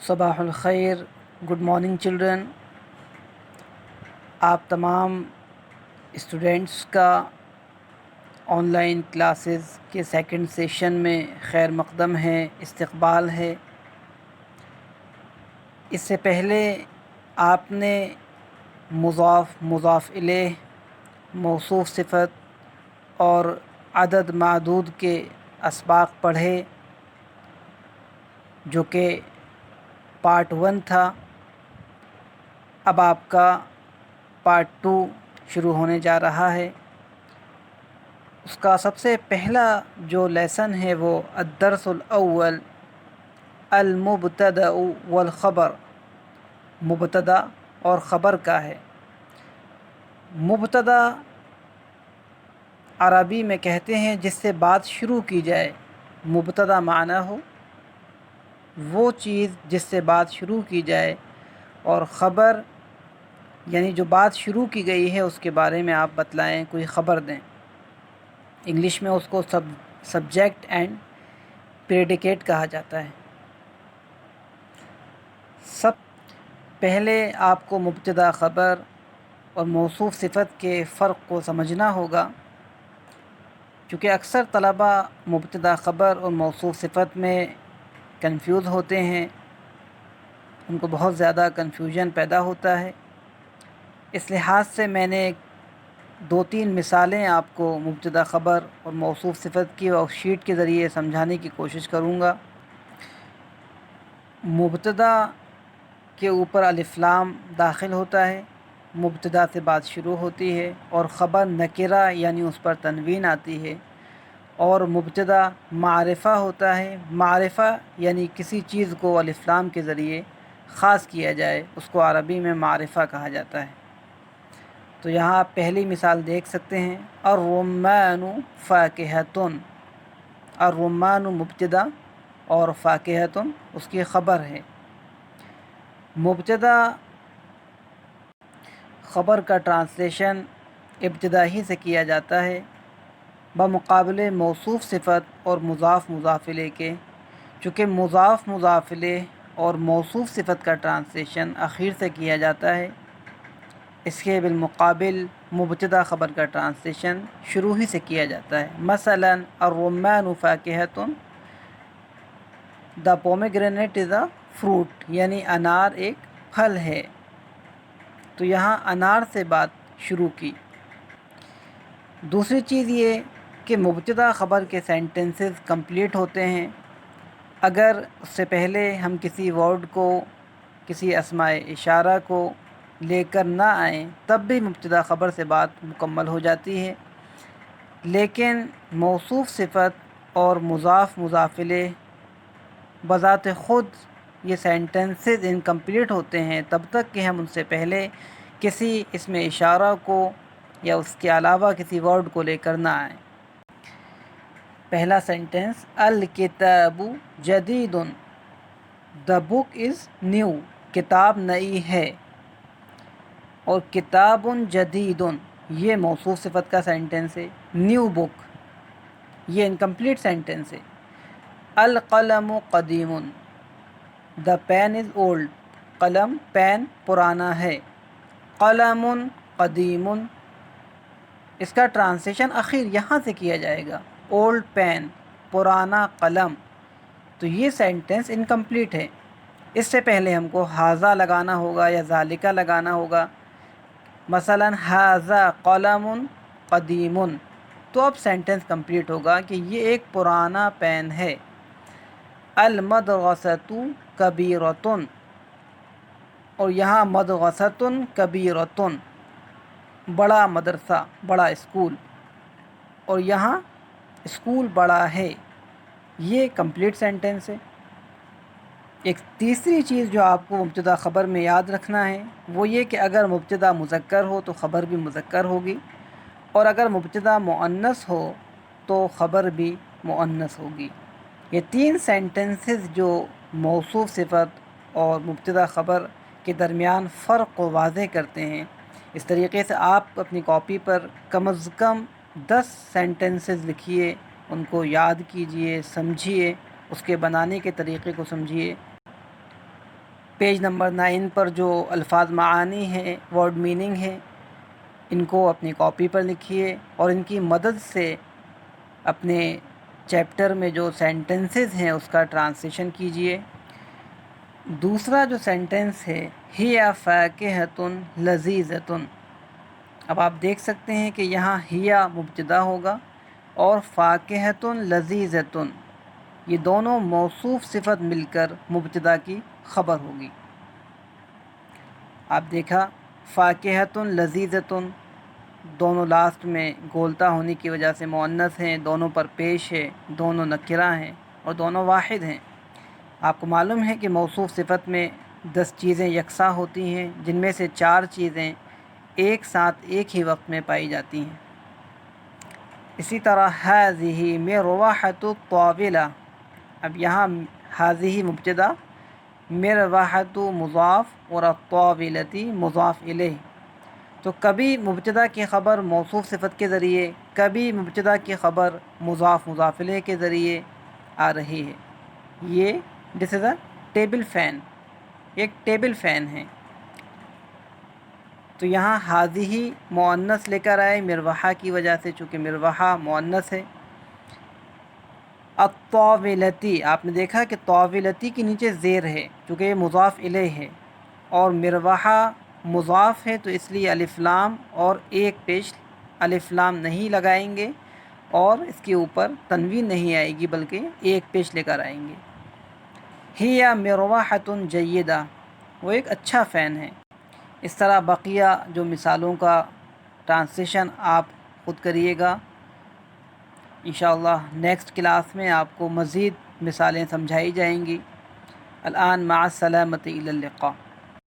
صباح الخیر. Good morning children. آپ تمام اسٹوڈینٹس کا آن لائن کلاسز کے سیکنڈ سیشن میں خیر مقدم ہے، استقبال ہے. اس سے پہلے آپ نے مضاف، مضاف الیہ، موصوف صفت اور عدد معدود کے اسباق پڑھے، جو کہ پارٹ 1 تھا. اب آپ کا پارٹ 2 شروع ہونے جا رہا ہے. اس کا سب سے پہلا جو لیسن ہے وہ الدرس الاول المبتدأ والخبر، مبتدا اور خبر کا ہے. مبتدا عربی میں کہتے ہیں جس سے بات شروع کی جائے. مبتدا معنی ہو وہ چیز جس سے بات شروع کی جائے، اور خبر یعنی جو بات شروع کی گئی ہے اس کے بارے میں آپ بتلائیں، کوئی خبر دیں. انگلش میں اس کو سبجیکٹ اینڈ پریڈیکیٹ کہا جاتا ہے. سب پہلے آپ کو مبتدا خبر اور موصوف صفت کے فرق کو سمجھنا ہوگا، چونکہ اکثر طلبہ مبتدا خبر اور موصوف صفت میں کنفیوز ہوتے ہیں، ان کو بہت زیادہ کنفیوژن پیدا ہوتا ہے. اس لحاظ سے میں نے 2-3 مثالیں آپ کو مبتدا خبر اور موصوف صفت کی ورک شیٹ کے ذریعے سمجھانے کی کوشش کروں گا. مبتدا کے اوپر الف لام داخل ہوتا ہے، مبتدا سے بات شروع ہوتی ہے، اور خبر نکرہ یعنی اس پر تنوین آتی ہے. اور مبتدا معرفہ ہوتا ہے، معرفہ یعنی کسی چیز کو الف لام کے ذریعے خاص کیا جائے، اس کو عربی میں معرفہ کہا جاتا ہے. تو یہاں آپ پہلی مثال دیکھ سکتے ہیں، الرمان فاکہۃ. الرمان مبتدا اور فاکہۃ اس کی خبر ہے. مبتدا خبر کا ٹرانسلیشن ابتدا ہی سے کیا جاتا ہے بمقابلے موصوف صفت اور مضاف مضاف الیہ کے، چونکہ مضاف مضاف الیہ اور موصوف صفت کا ٹرانسلیشن اخیر سے کیا جاتا ہے. اس کے بالمقابل مبتدا خبر کا ٹرانسلیشن شروع ہی سے کیا جاتا ہے. مثلا الرمان فاکہۃ، دا پومیگرینیٹ از اے فروٹ، یعنی انار ایک پھل ہے. تو یہاں انار سے بات شروع کی. دوسری چیز یہ کہ مبتدا خبر کے سینٹنسز کمپلیٹ ہوتے ہیں اگر اس سے پہلے ہم کسی ورڈ کو، کسی اسماء اشارہ کو لے کر نہ آئیں، تب بھی مبتدا خبر سے بات مکمل ہو جاتی ہے. لیکن موصوف صفت اور مضاف مضاف الیہ بذات خود یہ سینٹنسز انکمپلیٹ ہوتے ہیں تب تک کہ ہم ان سے پہلے کسی اسم اشارہ کو یا اس کے علاوہ کسی ورڈ کو لے کر نہ آئیں. پہلا سینٹنس الکتاب جدید، دا بک از نیو، کتاب نئی ہے. اور کتاب جدید یہ موصوف صفت کا سینٹنس ہے. نیو بک یہ انکمپلیٹ سینٹنس ہے. القلم قدیم، دا پین از اولڈ، قلم پین پرانا ہے. قلم قدیم اس کا ٹرانسلیشن اخیر یہاں سے کیا جائے گا، اولڈ پین پرانا قلم. تو یہ سینٹنس انکمپلیٹ ہے. اس سے پہلے ہم کو ھذا لگانا ہوگا یا ذالکہ لگانا ہوگا. مثلا ھذا قلم قدیم، تو اب سینٹنس کمپلیٹ ہوگا کہ یہ ایک پرانا پین ہے. المدرسۃ کبیرۃ، اور یہاں مدرسۃ کبیرۃ بڑا مدرسہ، بڑا اسکول، اور یہاں اسکول بڑا ہے. یہ کمپلیٹ سینٹنس ہے. ایک تیسری چیز جو آپ کو مبتدا خبر میں یاد رکھنا ہے وہ یہ کہ اگر مبتدا مذکر ہو تو خبر بھی مذکر ہوگی، اور اگر مبتدا مؤنث ہو تو خبر بھی مؤنث ہوگی. یہ 3 سینٹنسز جو موصوف صفت اور مبتدا خبر کے درمیان فرق کو واضح کرتے ہیں. اس طریقے سے آپ اپنی کاپی پر کم از کم 10 سینٹنسز لکھیے، ان کو یاد کیجئے، سمجھیے، اس کے بنانے کے طریقے کو سمجھیے. پیج نمبر 9 پر جو الفاظ معانی ہیں، ورڈ میننگ ہیں، ان کو اپنی کاپی پر لکھیے اور ان کی مدد سے اپنے چیپٹر میں جو سینٹنسز ہیں اس کا ٹرانسلیشن کیجئے۔ دوسرا جو سینٹنس ہے ہی فاکہۃ لذیذۃ، اب آپ دیکھ سکتے ہیں کہ یہاں ہیا مبتدا ہوگا اور فاکہۃ لذیذۃ یہ دونوں موصوف صفت مل کر مبتدا کی خبر ہوگی۔ آپ دیکھا فاکہۃ لذیذۃ، دونوں لاسٹ میں گولتا ہونے کی وجہ سے مؤنث ہیں، دونوں پر پیش ہے، دونوں نکرہ ہیں اور دونوں واحد ہیں۔ آپ کو معلوم ہے کہ موصوف صفت میں 10 چیزیں یکساں ہوتی ہیں، جن میں سے 4 چیزیں ایک ساتھ ایک ہی وقت میں پائی جاتی ہیں۔ اسی طرح ہذہ مروحۃ طاولہ، اب یہاں ہذہ مبتدا، مروحۃ مضاف اور الطاولۃ مضاف الیہ، تو کبھی مبتدا کی خبر موصوف صفت کے ذریعے، کبھی مبتدا کی خبر مضاف الیہ کے ذریعے آ رہی ہے۔ یہ دس از اے ٹیبل فین، ایک ٹیبل فین ہے۔ تو یہاں ہذہ مؤنث لے کر آئے مروحہ کی وجہ سے، چونکہ مروحہ مؤنث ہے۔ الطاولتی، آپ نے دیکھا کہ طاولتی کے نیچے زیر ہے چونکہ یہ مضاف الیہ ہے، اور مروحہ مضاف ہے تو اس لیے الف لام اور ایک پیش الف لام نہیں لگائیں گے اور اس کے اوپر تنوین نہیں آئے گی بلکہ ایک پیش لے کر آئیں گے۔ ہی مروحۃ جیدہ، وہ ایک اچھا فین ہے۔ اس طرح بقیہ جو مثالوں کا ٹرانسلیشن آپ خود کریے گا۔ انشاءاللہ نیکسٹ کلاس میں آپ کو مزید مثالیں سمجھائی جائیں گی۔ الآن مع السلامة، الی اللقاء۔